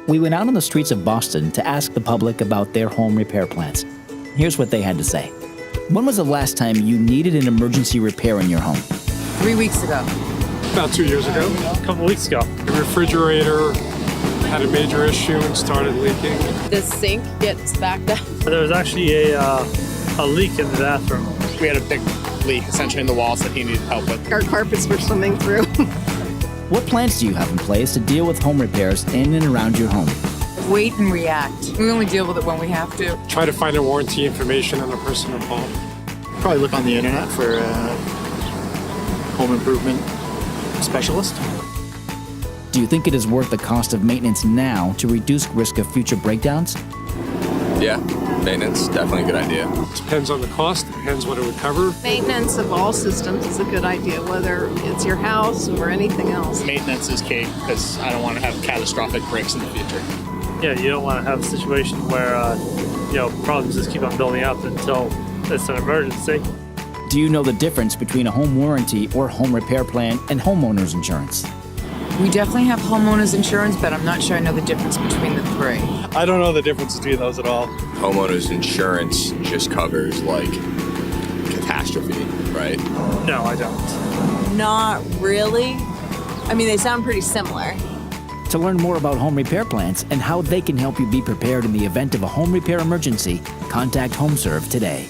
We went out on the streets of Boston to ask the public about their home repair plans. Here's what they had to say. When was the last time you needed an emergency repair in your home? 3 weeks ago. About 2 years ago. A couple weeks ago. The refrigerator had a major issue and started leaking. The sink gets backed up. There was actually a leak in the bathroom. We had a big leak essentially in the walls that he needed help with. Our carpets were swimming through. What plans do you have in place to deal with home repairs in and around your home? Wait and react. We only deal with it when we have to. Try to find a warranty information on the person involved. Probably look on the internet for a home improvement specialist. Do you think it is worth the cost of maintenance now to reduce risk of future breakdowns? Yeah, maintenance, definitely a good idea. Depends on the cost, depends what it would cover. Maintenance of all systems is a good idea, whether it's your house or anything else. Maintenance is key because I don't want to have catastrophic breaks in the future. Yeah, you don't want to have a situation where, problems just keep on building up until it's an emergency. Do you know the difference between a home warranty or home repair plan and homeowners insurance? We definitely have homeowners insurance, but I'm not sure I know the difference between the three. I don't know the difference between those at all. Homeowners insurance just covers like catastrophe, right? No, I don't. Not really. I mean, they sound pretty similar. To learn more about home repair plans and how they can help you be prepared in the event of a home repair emergency, contact HomeServe today.